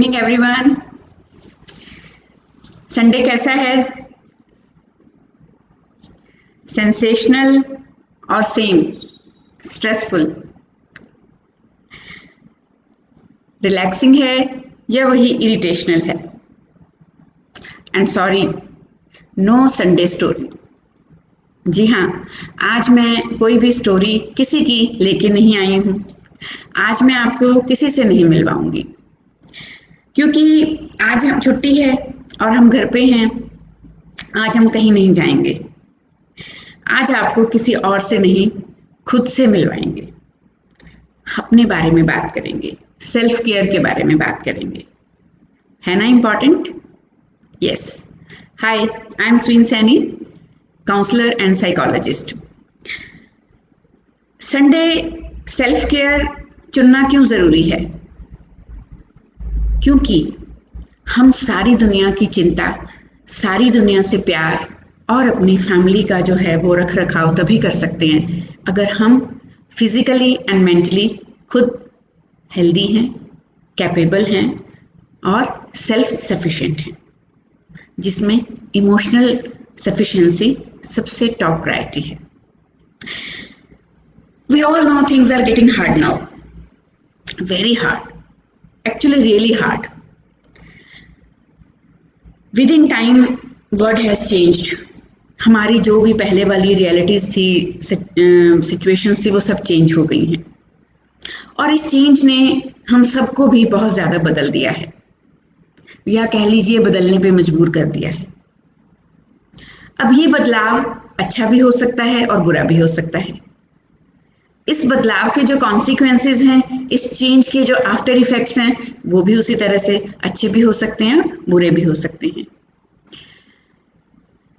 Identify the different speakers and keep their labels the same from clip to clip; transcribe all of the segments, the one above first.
Speaker 1: Evening everyone. Sunday कैसा है? Sensational और सेम? स्ट्रेसफुल? रिलैक्सिंग है या वही इरिटेशनल है? And sorry, no Sunday story. जी हाँ, आज मैं कोई भी स्टोरी किसी की लेके नहीं आई हूँ। आज मैं आपको किसी से नहीं मिलवाऊंगी, क्योंकि आज हम छुट्टी है और हम घर पे हैं। आज हम कहीं नहीं जाएंगे। आज आपको किसी और से नहीं, खुद से मिलवाएंगे। अपने बारे में बात करेंगे, सेल्फ केयर के बारे में बात करेंगे। है ना important? Yes. Hi, I am Sween Saini, counsellor and psychologist. Sunday self care चुनना क्यों जरूरी है? क्योंकि हम सारी दुनिया की चिंता, सारी दुनिया से प्यार और अपनी फैमिली का जो है वो रख रखाव तभी कर सकते हैं अगर हम फिजिकली एंड मेंटली खुद हेल्दी हैं, कैपेबल हैं और सेल्फ सफिशिएंट हैं, जिसमें इमोशनल सफिशिएंसी सबसे टॉप प्रायोरिटी है। We all know things are getting hard now. Very hard. Actually really hard. Within time, world has changed. हमारी जो भी पहले वाली रियलिटीज थी, सिचुएशंस थी, वो सब चेंज हो गई हैं और इस चेंज ने हम सबको भी बहुत ज़्यादा बदल दिया है, या कह लीजिए बदलने पे मजबूर कर दिया है। अब ये बदलाव अच्छा भी हो सकता है और बुरा भी हो सकता है। इस बदलाव के जो कॉन्सिक्वेंसेस हैं, इस चेंज के जो आफ्टर इफेक्ट्स हैं, वो भी उसी तरह से अच्छे भी हो सकते हैं, बुरे भी हो सकते हैं,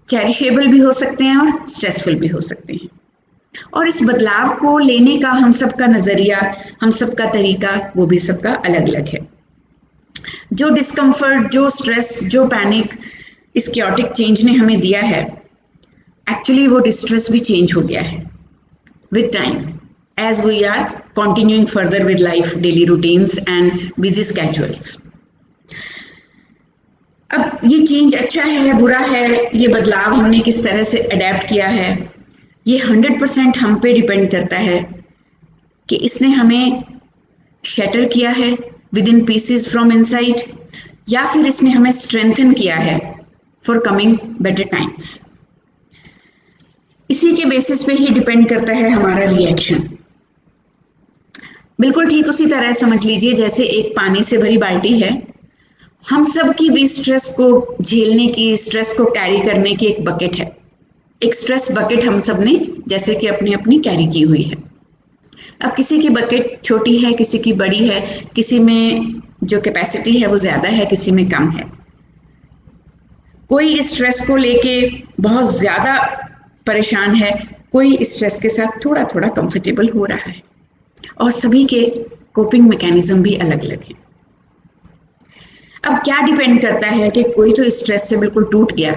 Speaker 1: चैरिशेबल भी हो सकते हैं और स्ट्रेसफुल भी हो सकते हैं। और इस बदलाव को लेने का हम सबका नजरिया, हम सबका तरीका, वो भी सबका अलग अलग है। जो डिस्कम्फर्ट, जो स्ट्रेस, जो पैनिक इस क्योटिक चेंज ने हमें दिया है, एक्चुअली वो डिस्ट्रेस भी चेंज हो गया है with time, as we are continuing further with life, daily routines and busy schedules. अब ये चेंज अच्छा है, बुरा है, ये बदलाव हमने किस तरह से अडेप्ट किया है, ये 100% हम पे डिपेंड करता है कि इसने हमें शैटर किया है with in pieces from inside, या फिर इसने हमें स्ट्रेंथन किया है फॉर कमिंग बेटर टाइम्स। इसी के बेसिस पे ही डिपेंड करता है हमारा रिएक्शन। बिल्कुल ठीक उसी तरह समझ लीजिए जैसे एक पानी से भरी बाल्टी है, हम सब की भी स्ट्रेस को झेलने की, स्ट्रेस को कैरी करने की एक बकेट है। एक स्ट्रेस बकेट हम सब ने जैसे कि अपनी अपनी कैरी की हुई है। अब किसी की बकेट छोटी है, किसी की बड़ी है, किसी में जो कैपेसिटी है वो ज्यादा है, किसी में कम है। कोई इस स्ट्रेस को लेके बहुत ज्यादा परेशान है, कोई इस स्ट्रेस के साथ थोड़ा थोड़ा कंफर्टेबल हो रहा है, और सभी के कोपिंग मैकेनिज्म भी अलग अलग हैं। अब क्या डिपेंड करता है कि कोई तो स्ट्रेस से बिल्कुल टूट गया,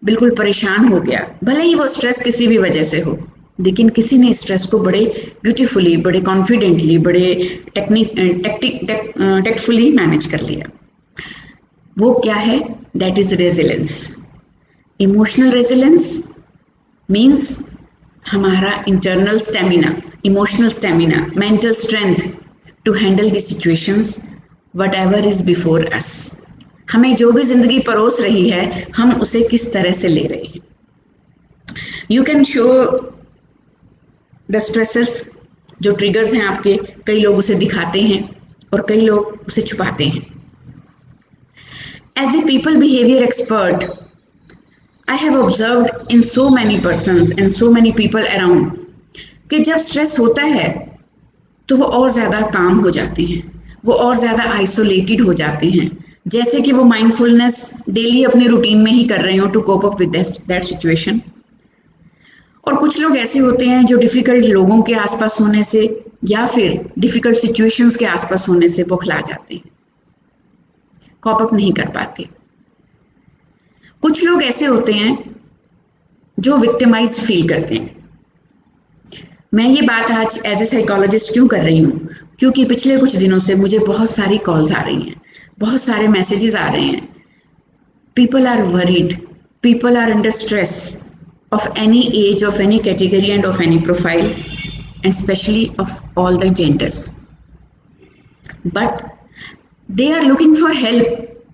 Speaker 1: बिल्कुल परेशान हो गया, भले ही वो स्ट्रेस किसी भी वजह से हो, लेकिन किसी ने स्ट्रेस को बड़े ब्यूटीफुली, बड़े कॉन्फिडेंटली, बड़े टेक्टफुली मैनेज कर लिया। वो क्या है? That is resilience. Emotional resilience means हमारा internal stamina, emotional stamina, mental strength to handle the situations whatever is before us. हमें जो भी जिंदगी परोस रही है, हम उसे किस तरह से ले रहे हैं। You can show the stressors, जो ट्रिगर्स हैं आपके, कई लोग उसे दिखाते हैं और कई लोग उसे छुपाते हैं। As a people behaviour expert, I have observed in so many persons and so many people around कि जब स्ट्रेस होता है तो वो और ज़्यादा काम हो जाते हैं, वो और ज़्यादा आइसोलेटेड हो जाते हैं, जैसे कि वो माइंडफुलनेस डेली अपने रूटीन में ही कर रहे हो to cope up with that situation. और कुछ लोग ऐसे होते हैं जो डिफ़िकल्ट लोगों के आसपास होने से या फिर डिफ़िकल्ट सिचुएशंस के आसपास होने से बौखला जाते हैं, कोप अप नहीं कर पाते। कुछ लोग ऐसे होते हैं जो विक्टिमाइज फील करते हैं। मैं ये बात आज एज ए साइकोलॉजिस्ट क्यों कर रही हूँ? क्योंकि पिछले कुछ दिनों से मुझे बहुत सारी कॉल्स आ रही हैं, बहुत सारे मैसेजेस आ रहे हैं, people are worried, people are under stress of any age, of any category and of any profile, and especially of all the genders. But they are looking for help,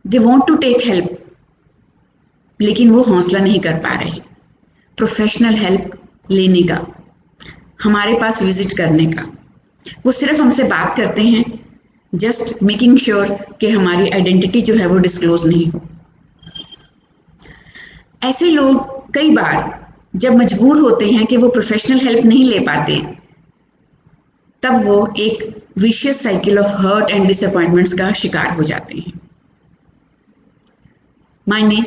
Speaker 1: they want to take help, लेकिन वो हौसला नहीं कर पा रहे professional help लेने का, हमारे पास विजिट करने का। वो सिर्फ हमसे बात करते हैं जस्ट मेकिंग श्योर कि हमारी आइडेंटिटी जो है वो डिस्क्लोज नहीं हो। ऐसे लोग कई बार जब मजबूर होते हैं कि वो प्रोफेशनल हेल्प नहीं ले पाते, तब वो एक vicious cycle of hurt and disappointments का शिकार हो जाते हैं। मायने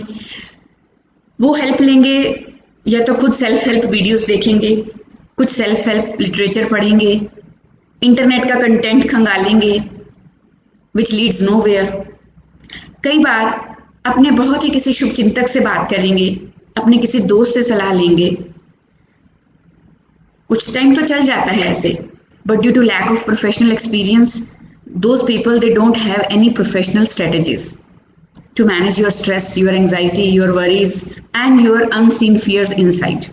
Speaker 1: वो हेल्प लेंगे या तो खुद सेल्फ हेल्प वीडियोस देखेंगे, कुछ सेल्फ हेल्प लिटरेचर पढ़ेंगे, इंटरनेट का कंटेंट खंगालेंगे विच लीड्स नोवेयर। कई बार अपने बहुत ही किसी शुभचिंतक से बात करेंगे, अपने किसी दोस्त से सलाह लेंगे, कुछ टाइम तो चल जाता है ऐसे, but due to lack of professional experience those people they don't have any professional strategies to manage your stress, your anxiety, your worries and your unseen fears inside.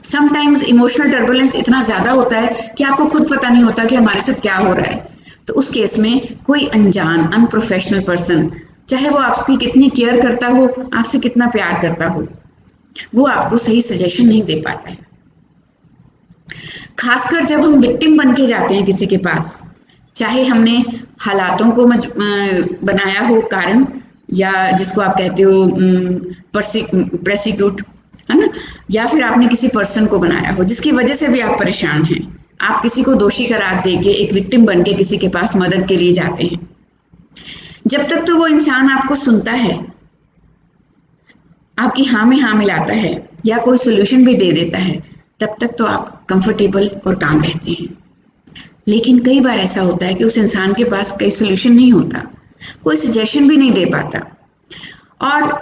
Speaker 1: Sometimes emotional turbulence इतना ज्यादा होता है कि आपको खुद पता नहीं होता कि हमारे साथ क्या हो रहा है। तो उस केस में कोई अनजान अनप्रोफेशनल पर्सन, चाहे वो आपकी कितनी केयर करता हो, आपसे कितना प्यार करता हो, वो आपको सही सजेशन नहीं दे पाता है। खासकर जब हम विक्टिम बन के जाते हैं किसी के पास, चाहे हमने हालातों को बनाया हो कारण, या जिसको आप कहते हो प्रेसिक्यूट, है ना, या फिर आपने किसी पर्सन को बनाया हो जिसकी वजह से भी आप परेशान हैं, आप किसी को दोषी करार देके एक विक्टिम बन के किसी के पास मदद के लिए जाते हैं। जब तक तो वो इंसान आपको सुनता है, आपकी हाँ में हाँ मिलाता है या कोई सोल्यूशन भी दे देता है, तब तक तो आप कंफर्टेबल और काम रहते हैं। लेकिन कई बार ऐसा होता है कि उस इंसान के पास कोई सोल्यूशन नहीं होता, कोई सजेशन भी नहीं दे पाता, और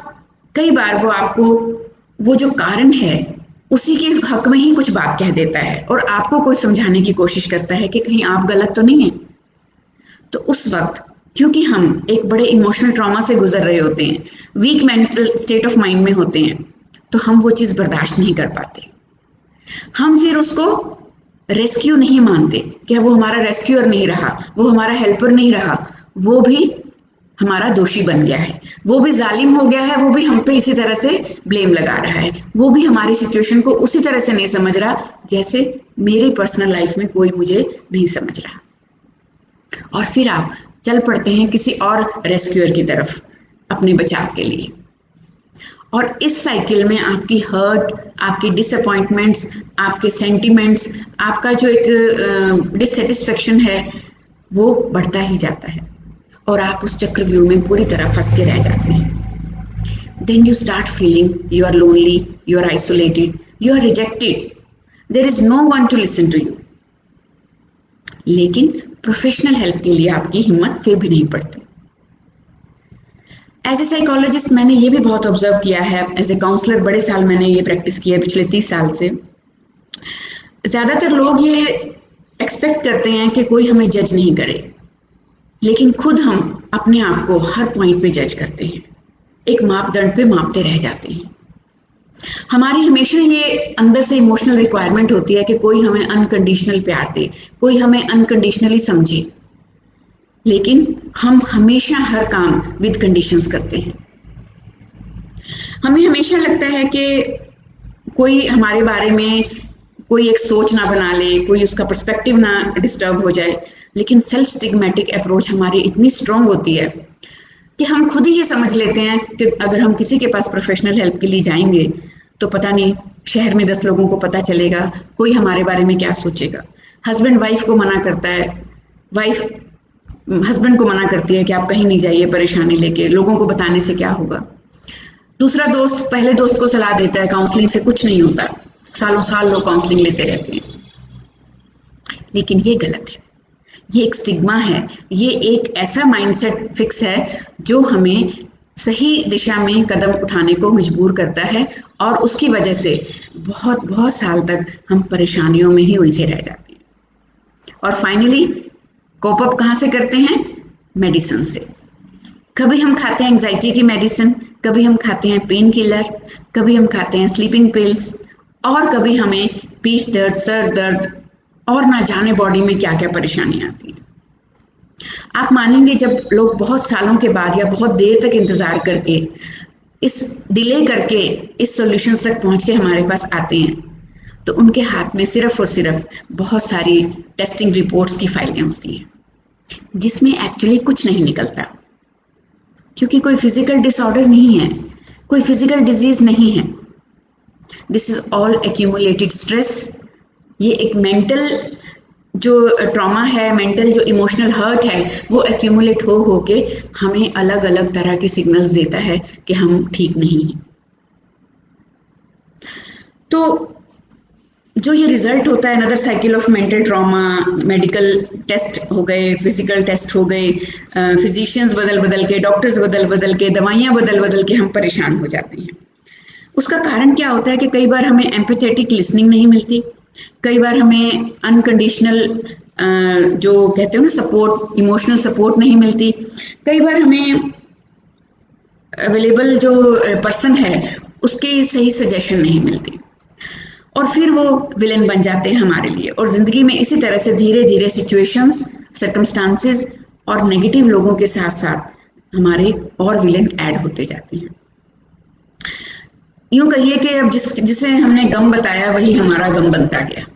Speaker 1: कई बार वो आपको वो जो कारण है उसी के हक में ही कुछ बात कह देता है और आपको कोई समझाने की कोशिश करता है कि कहीं आप गलत तो नहीं है। तो उस वक्त क्योंकि हम एक बड़े इमोशनल ट्रॉमा से गुजर रहे होते हैं, weak mental state of mind में होते हैं, तो हम वो चीज़ बर्दाश्त नहीं कर पाते। हम फिर उसको रेस्क्यू नहीं मानते कि वो हमारा रेस्क्यूअर नहीं रहा, वो हमारा हेल्पर नहीं रहा, वो भी हमारा दोषी बन गया है, वो भी जालिम हो गया है, वो भी हम पे इसी तरह से ब्लेम लगा रहा है, वो भी हमारी सिचुएशन को उसी तरह से नहीं समझ रहा जैसे मेरी पर्सनल लाइफ में कोई मुझे नहीं समझ रहा। और फिर आप चल पड़ते हैं किसी और रेस्क्यूअर की तरफ अपने बचाव के लिए, और इस साइकिल में आपकी हर्ट, आपकी डिसअपॉइंटमेंट्स, आपके सेंटिमेंट्स, आपका जो एक डिससेटिस्फेक्शन है वो बढ़ता ही जाता है और आप उस चक्रव्यूह में पूरी तरह फंस के रह जाते हैं। Then you start feeling you are lonely, you are isolated, you are rejected, there is no one to listen to you. लेकिन प्रोफेशनल हेल्प के लिए आपकी हिम्मत फिर भी नहीं पड़ती। एज ए साइकोलॉजिस्ट मैंने ये भी बहुत ऑब्जर्व किया है, एज ए काउंसलर बड़े साल मैंने ये प्रैक्टिस की है, पिछले 30 साल से। ज़्यादातर लोग ये एक्सपेक्ट करते हैं कि कोई हमें जज नहीं करे, लेकिन खुद हम अपने आप को हर पॉइंट पे जज करते हैं, एक मापदंड पे मापते रह जाते हैं। हमारी हमेशा ये अंदर से इमोशनल रिक्वायरमेंट होती है कि कोई हमें अनकंडीशनल प्यार दे, कोई हमें अनकंडीशनली समझे, लेकिन हम हमेशा हर काम विद कंडीशंस करते हैं। हमें हमेशा लगता है कि कोई हमारे बारे में कोई एक सोच ना बना ले, कोई उसका पर्सपेक्टिव ना डिस्टर्ब हो जाए, लेकिन सेल्फ स्टिग्मेटिक अप्रोच हमारी इतनी स्ट्रांग होती है कि हम खुद ही ये समझ लेते हैं कि अगर हम किसी के पास प्रोफेशनल हेल्प के लिए जाएंगे तो पता नहीं शहर में 10 लोगों को पता चलेगा, कोई हमारे बारे में क्या सोचेगा। हस्बैंड वाइफ को मना करता है, वाइफ हस्बैंड को मना करती है कि आप कहीं नहीं जाइए परेशानी लेके, लोगों को बताने से क्या होगा। दूसरा दोस्त पहले दोस्त को सलाह देता है काउंसलिंग से कुछ नहीं होता, सालों साल लोग काउंसलिंग लेते रहते हैं। लेकिन ये गलत है, ये एक स्टिग्मा है, ये एक ऐसा माइंडसेट फिक्स है जो हमें सही दिशा में कदम उठाने को मजबूर करता है, और उसकी वजह से बहुत बहुत साल तक हम परेशानियों में ही उलझे रह जाते हैं। और फाइनली कोप अप कहाँ से करते हैं? मेडिसिन से। कभी हम खाते हैं एंजाइटी की मेडिसिन, कभी हम खाते हैं पेन किलर, कभी हम खाते हैं स्लीपिंग पिल्स, और कभी हमें पीठ दर्द, सर दर्द और ना जाने बॉडी में क्या क्या परेशानी आती है। आप मानेंगे जब लोग बहुत सालों के बाद या बहुत देर तक इंतजार करके इस डिले करके इस सॉल्यूशन तक पहुंच के हमारे पास आते हैं, तो उनके हाथ में सिर्फ और सिर्फ बहुत सारी टेस्टिंग रिपोर्ट्स की फाइलें होती हैं जिसमें एक्चुअली कुछ नहीं निकलता, क्योंकि कोई फिजिकल डिसऑर्डर नहीं है, कोई फिजिकल डिजीज नहीं है। This is all accumulated stress. ये एक मेंटल जो ट्रॉमा है, मेंटल जो इमोशनल हर्ट है, वो एक्यूमुलेट हो के हमें अलग अलग तरह के सिग्नल्स देता है कि हम ठीक नहीं हैं। तो जो ये रिजल्ट होता है, another cycle of mental trauma, medical test हो गए, फिजिकल टेस्ट हो गए, फिजिशियंस बदल बदल के, डॉक्टर्स बदल बदल के, दवाइयाँ बदल बदल के हम परेशान हो जाते हैं। उसका कारण क्या होता है कि कई बार हमें एम्पैथेटिक लिसनिंग नहीं मिलती, कई बार हमें अनकंडीशनल जो कहते हो ना सपोर्ट, इमोशनल सपोर्ट नहीं मिलती, कई बार हमें अवेलेबल जो पर्सन है उसके सही सजेशन नहीं मिलती, और फिर वो विलेन बन जाते हैं हमारे लिए। और जिंदगी में इसी तरह से धीरे धीरे सिचुएशंस, सर्कमस्टांसेस और नेगेटिव लोगों के साथ साथ हमारे और विलेन ऐड होते जाते हैं। यूं कहिए कि अब जिसे हमने गम बताया वही हमारा गम बनता गया।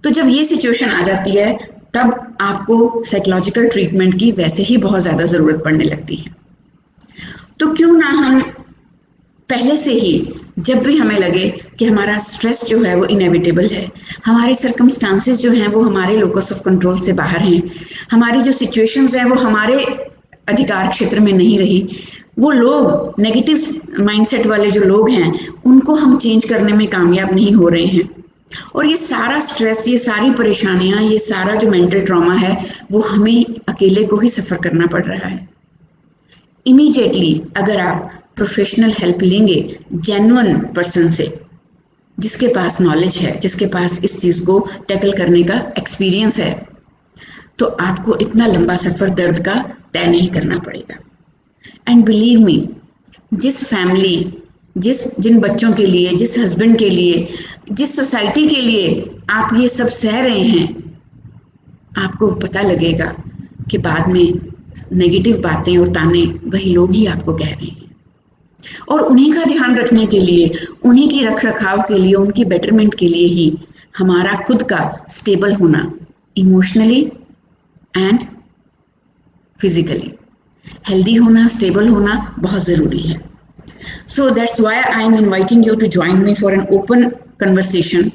Speaker 1: तो जब ये सिचुएशन आ जाती है तब आपको साइकोलॉजिकल ट्रीटमेंट की वैसे ही बहुत ज़्यादा ज़रूरत पड़ने लगती है। तो क्यों ना हम पहले से ही, जब भी हमें लगे कि हमारा स्ट्रेस जो है वो इनएविटेबल है, हमारे सर्कमस्टांसेस जो हैं वो हमारे लोकस ऑफ कंट्रोल से बाहर हैं, हमारी जो सिचुएशंस हैं वो हमारे अधिकार क्षेत्र में नहीं रही, वो लोग नेगेटिव माइंडसेट वाले जो लोग हैं उनको हम चेंज करने में कामयाब नहीं हो रहे हैं, और ये सारा स्ट्रेस, ये सारी परेशानियां, ये सारा जो मेंटल ट्रॉमा है वो हमें अकेले को ही सफ़र करना पड़ रहा है। इमीडिएटली अगर आप प्रोफेशनल हेल्प लेंगे जेन्युइन पर्सन से, जिसके पास नॉलेज है, जिसके पास इस चीज़ को टैकल करने का एक्सपीरियंस है, तो आपको इतना लंबा सफ़र दर्द का तय नहीं करना पड़ेगा। एंड बिलीव मी, जिस फैमिली, जिन बच्चों के लिए, जिस हस्बैंड के लिए, जिस सोसाइटी के लिए आप ये सब सह रहे हैं, आपको पता लगेगा कि बाद में नेगेटिव बातें और ताने वही लोग ही आपको कह रहे हैं, और उन्हीं का ध्यान रखने के लिए, उन्हीं की रख रखाव के लिए, उनकी बेटरमेंट के लिए ही हमारा खुद का स्टेबल होना, इमोशनली एंड फिजिकली हेल्दी होना, स्टेबल होना बहुत ज़रूरी है। So that's why I am inviting you to join me for an open conversation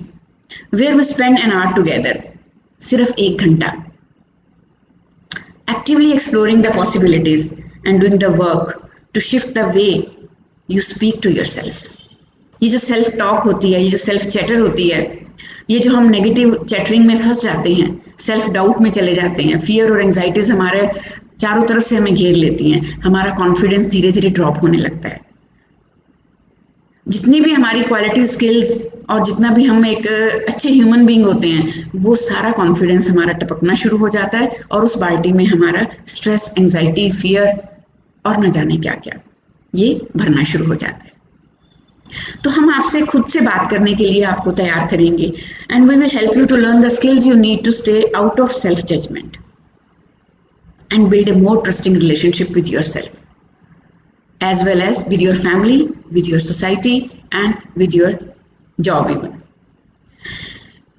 Speaker 1: where we spend an hour together, सिर्फ 1 घंटा, actively exploring the possibilities and doing the work to shift the way you speak to yourself. ये जो self talk होती है, ये जो self chatter होती है, ये जो हम नेगेटिव चैटरिंग में फंस जाते हैं, सेल्फ डाउट में चले जाते हैं, फियर और एंजाइटीज हमारे चारों तरफ से हमें घेर लेती हैं, हमारा कॉन्फिडेंस धीरे धीरे ड्रॉप होने लगता है। जितनी भी हमारी क्वालिटी, स्किल्स और जितना भी हम एक अच्छे ह्यूमन बीइंग होते हैं, वो सारा कॉन्फिडेंस हमारा टपकना शुरू हो जाता है, और उस बाल्टी में हमारा स्ट्रेस, एंजाइटी, फियर और न जाने क्या क्या ये भरना शुरू हो जाता है। तो हम आपसे खुद से बात करने के लिए आपको तैयार करेंगे, and we will help you to learn the skills you need to stay out of self judgement and build a more trusting relationship with yourself, as well as with your family, with your society, and with your job even.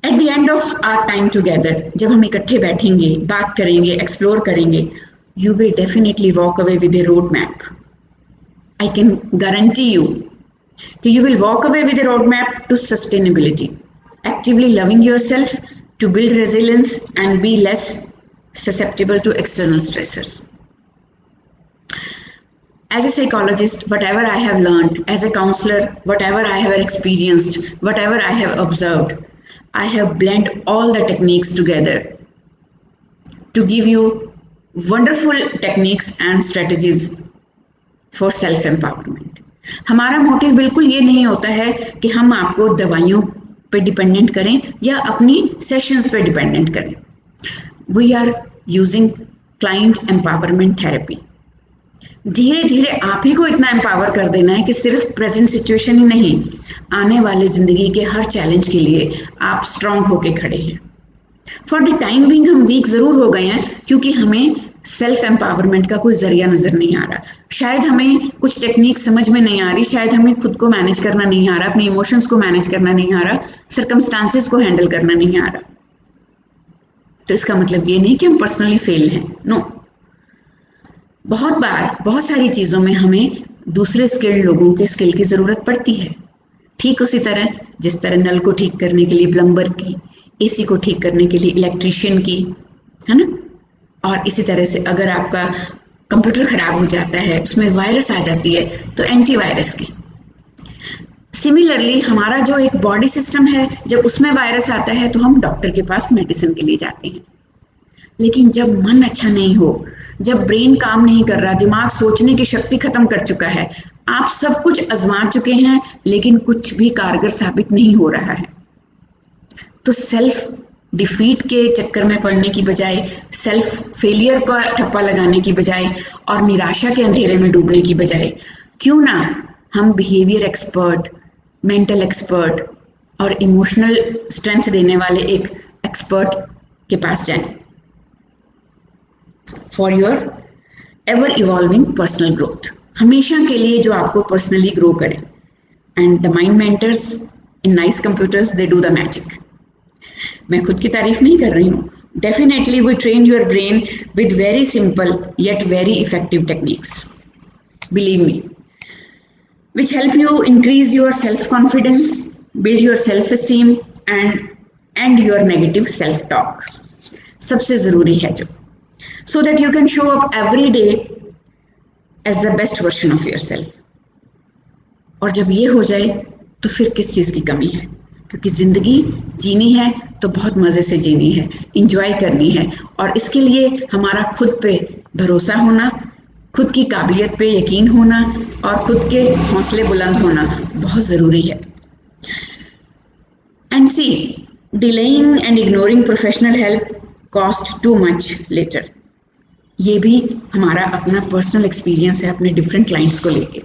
Speaker 1: At the end of our time together, जब हम इकट्ठे बैठेंगे, बात करेंगे, explore करेंगे, you will definitely walk away with a roadmap. I can guarantee you that you will walk away with a roadmap to sustainability, actively loving yourself, to build resilience and be less susceptible to external stressors. As a psychologist, whatever I have learned, as a counselor, whatever I have experienced, whatever I have observed, I have blended all the techniques together to give you wonderful techniques and strategies for self-empowerment. हमारा motive बिल्कुल ये नहीं होता है कि हम आपको दवाइयों पे डिपेंडेंट करें या अपनी सेशंस पे डिपेंडेंट करें. We are using client empowerment therapy. धीरे धीरे आप ही को इतना एम्पावर कर देना है कि सिर्फ प्रेजेंट सिचुएशन ही नहीं, आने वाले जिंदगी के हर चैलेंज के लिए आप स्ट्रांग होके खड़े हैं। फॉर द टाइम बिंग हम वीक जरूर हो गए हैं क्योंकि हमें सेल्फ एम्पावरमेंट का कोई जरिया नजर नहीं आ रहा, शायद हमें कुछ टेक्निक समझ में नहीं आ रही, शायद हमें खुद को मैनेज करना नहीं आ रहा, अपने इमोशंस को मैनेज करना नहीं आ रहा, सर्कमस्टांसेस को हैंडल करना नहीं आ रहा। तो इसका मतलब ये नहीं कि हम पर्सनली फेल हैं, नो। बहुत बार बहुत सारी चीजों में हमें दूसरे स्किल्ड लोगों के स्किल की जरूरत पड़ती है। ठीक उसी तरह जिस तरह नल को ठीक करने के लिए प्लम्बर की, एसी को ठीक करने के लिए इलेक्ट्रीशियन की, है ना। और इसी तरह से अगर आपका कंप्यूटर खराब हो जाता है, उसमें वायरस आ जाती है, तो एंटीवायरस की। सिमिलरली हमारा जो एक बॉडी सिस्टम है, जब उसमें वायरस आता है तो हम डॉक्टर के पास मेडिसिन के लिए जाते हैं। लेकिन जब मन अच्छा नहीं हो, जब ब्रेन काम नहीं कर रहा, दिमाग सोचने की शक्ति खत्म कर चुका है, आप सब कुछ आजमा चुके हैं लेकिन कुछ भी कारगर साबित नहीं हो रहा है, तो सेल्फ डिफीट के चक्कर में पड़ने की बजाय, सेल्फ फेलियर का ठप्पा लगाने की बजाय और निराशा के अंधेरे में डूबने की बजाय, क्यों ना हम बिहेवियर एक्सपर्ट, मेंटल एक्सपर्ट और इमोशनल स्ट्रेंथ देने वाले एक एक्सपर्ट के पास जाएं for your ever evolving personal growth, हमेशा के लिए जो आपको पर्सनली ग्रो करे। And the mind mentors in nice computers, they do the magic. मैं खुद की तारीफ नहीं कर रही हूँ, definitely we train your brain with very simple yet very effective techniques, believe me, which help you increase your self confidence, build your self esteem and your negative self talk, सबसे जरूरी है जो, so that you can show up every day as the best version of yourself। और जब ये हो जाए तो फिर किस चीज की कमी है, क्योंकि जिंदगी जीनी है तो बहुत मजे से जीनी है, इंजॉय करनी है, और इसके लिए हमारा खुद पे भरोसा होना, खुद की काबिलियत पे यकीन होना और खुद के हौसले बुलंद होना बहुत ज़रूरी है। And see, delaying and ignoring professional help cost too much later, ये भी हमारा अपना पर्सनल एक्सपीरियंस है अपने डिफरेंट क्लाइंट्स को लेके।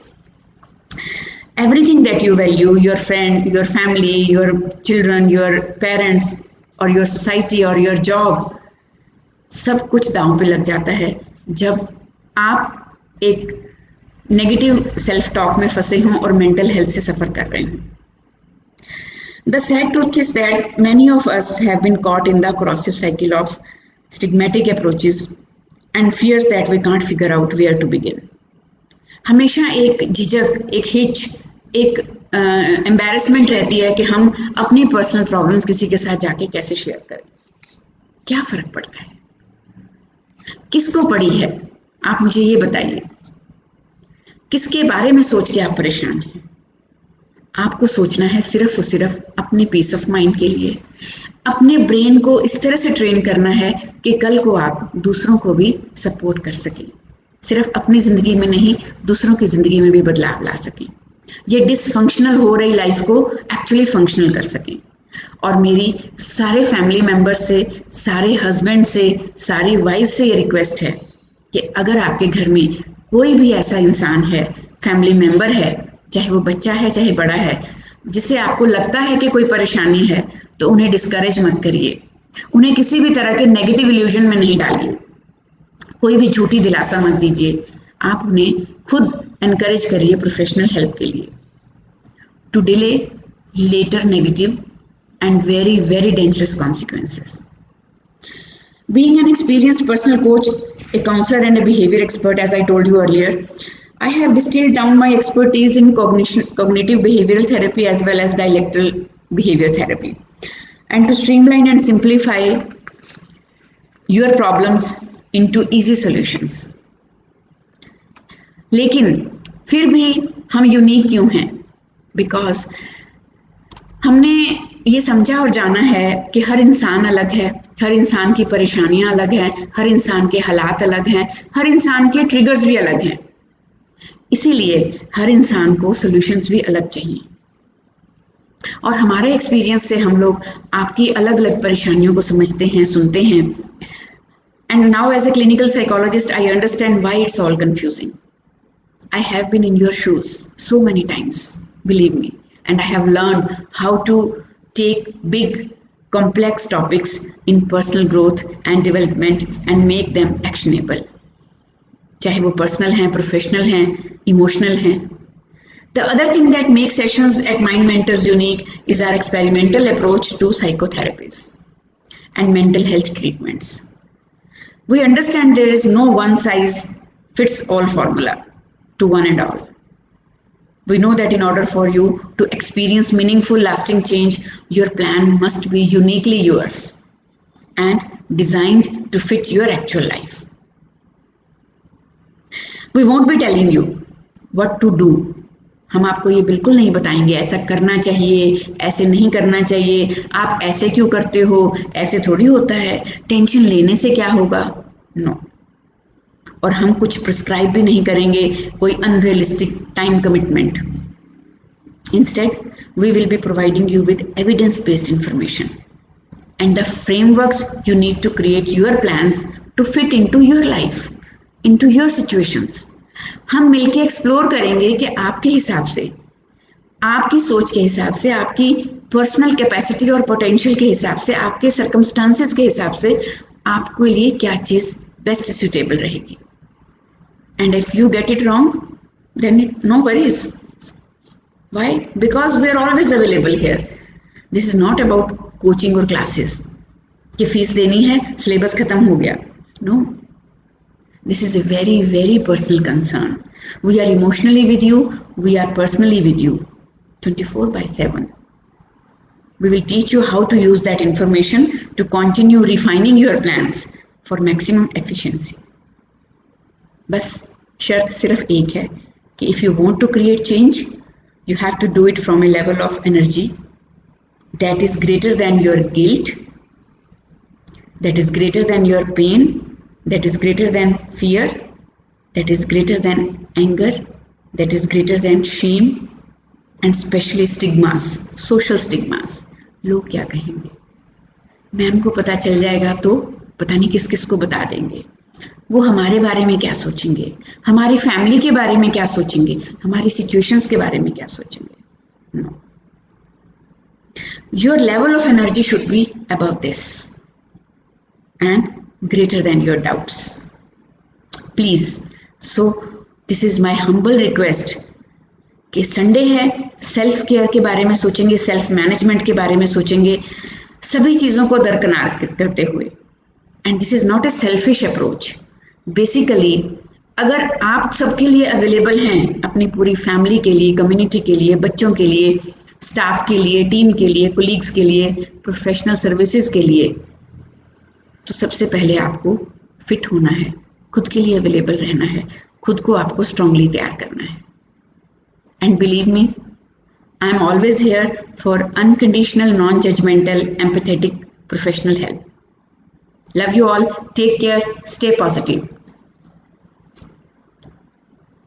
Speaker 1: Everything that you value, your friend, your family, your children, your parents और योर सोसाइटी और योर जॉब, सब कुछ दांव पे लग जाता है जब आप एक नेगेटिव सेल्फ टॉक में फंसे हों और मेंटल हेल्थ से सफर कर रहे हों। The sad truth is that many of us have been caught in the corrosive cycle of stigmatic approaches and fears that we can't figure out where to begin. हमेशा एक झिझक, एक हिच, एक embarrassment रहती है कि हम अपनी पर्सनल प्रॉब्लम्स किसी के साथ जाके कैसे शेयर करें। क्या फर्क पड़ता है, किसको पड़ी है, आप मुझे ये बताइए, किसके बारे में सोच के आप परेशान हैं? आपको सोचना है सिर्फ और सिर्फ अपनी पीस ऑफ माइंड के लिए। अपने ब्रेन को इस तरह से ट्रेन करना है कि कल को आप दूसरों को भी सपोर्ट कर सकें, सिर्फ अपनी जिंदगी में नहीं, दूसरों की जिंदगी में भी बदलाव ला सकें, ये डिसफंक्शनल हो रही लाइफ को एक्चुअली फंक्शनल कर सकें। और मेरी सारे फैमिली मेंबर्स से, सारे हस्बैंड से, सारी वाइफ से ये रिक्वेस्ट है कि अगर आपके घर में कोई भी ऐसा इंसान है, फैमिली मेंबर है, चाहे वो बच्चा है चाहे बड़ा है, जिसे आपको लगता है कि कोई परेशानी है, तो उन्हें डिस्करेज मत करिए, उन्हें किसी भी तरह के नेगेटिव इल्यूजन में नहीं डालिए, कोई भी झूठी दिलासा मत दीजिए, आप उन्हें खुद एनकरेज करिए प्रोफेशनल हेल्प के लिए। To delay later negative and very, very dangerous consequences. Being an experienced personal coach, a counselor and a behavior expert, as I told you earlier, I have distilled down my expertise in cognitive behavioral therapy as well as dialectical behavior therapy, and to streamline and simplify your problems into easy solutions. लेकिन फिर भी हम unique क्यों हैं? Because हमने ये समझा और जाना है कि हर इंसान अलग है, हर इंसान की परेशानियां अलग हैं, हर इंसान के हालात अलग हैं, हर इंसान के ट्रिगर्स भी अलग हैं, इसीलिए हर इंसान को सॉल्यूशंस भी अलग चाहिए। और हमारे एक्सपीरियंस से हम लोग आपकी अलग अलग परेशानियों को समझते हैं, सुनते हैं। And now as a clinical psychologist I understand why it's all confusing. I have been in your shoes so many times, believe me, and I have learned how to take big, complex topics in personal growth and development and make them actionable. चाहे वो personal हैं, professional हैं, emotional हैं. The other thing that makes sessions at Mind Mentors unique is our experimental approach to psychotherapies and mental health treatments. We understand there is no one size fits all formula to one and all. We know that in order for you to experience meaningful, lasting change, your plan must be uniquely yours and designed to fit your actual life. We won't be telling you what to do. हम आपको ये बिल्कुल नहीं बताएंगे ऐसा करना चाहिए, ऐसे नहीं करना चाहिए, आप ऐसे क्यों करते हो, ऐसे थोड़ी होता है, टेंशन लेने से क्या होगा. नो. और हम कुछ प्रिस्क्राइब भी नहीं करेंगे, कोई unrealistic time commitment. Instead we will be providing you with evidence-based information and the frameworks you need to create your plans to fit into your life, into your situations. हम मिलके explore करेंगे कि आपके हिसाब से, आपकी सोच के हिसाब से, आपकी पर्सनल कैपेसिटी और पोटेंशियल के हिसाब से, आपके सर्कमस्टांसेस के हिसाब से आपके लिए क्या चीज बेस्ट सुटेबल रहेगी. And if you get it wrong then no worries. Why? Because we are always available here. This is not about coaching or classes. कि फीस देनी है, सिलेबस खत्म हो गया. No. This is a very, very personal concern. We are emotionally with you. We are personally with you. 24/7. We will teach you how to use that information to continue refining your plans for maximum efficiency. बस शर्त सिर्फ एक है कि if you want to create change, you have to do it from a level of energy that is greater than your guilt, that is greater than your pain, that is greater than fear, that is greater than anger, that is greater than shame, and especially stigmas, social stigmas. लोग क्या कहेंगे? Ma'am को पता चल जाएगा तो पता नहीं किस किस को बता देंगे. वो हमारे बारे में क्या सोचेंगे, हमारी फैमिली के बारे में क्या सोचेंगे, हमारी सिचुएशंस के बारे में क्या सोचेंगे. No. Your level of energy should be above this and greater than your doubts. Please. So this is my humble request कि संडे है, सेल्फ केयर के बारे में सोचेंगे, सेल्फ मैनेजमेंट के बारे में सोचेंगे, सभी चीजों को दरकिनार करते हुए. And this is not a selfish approach. Basically अगर आप सबके लिए अवेलेबल हैं, अपनी पूरी फैमिली के लिए, कम्युनिटी के लिए, बच्चों के लिए, स्टाफ के लिए, टीम के लिए, कोलीग्स के लिए, प्रोफेशनल सर्विसेज के लिए, तो सबसे पहले आपको फिट होना है, खुद के लिए अवेलेबल रहना है, खुद को आपको स्ट्रांगली तैयार करना है. And believe me, I am always here for unconditional, non judgemental, empathetic professional help. Love you all. Take care. Stay positive.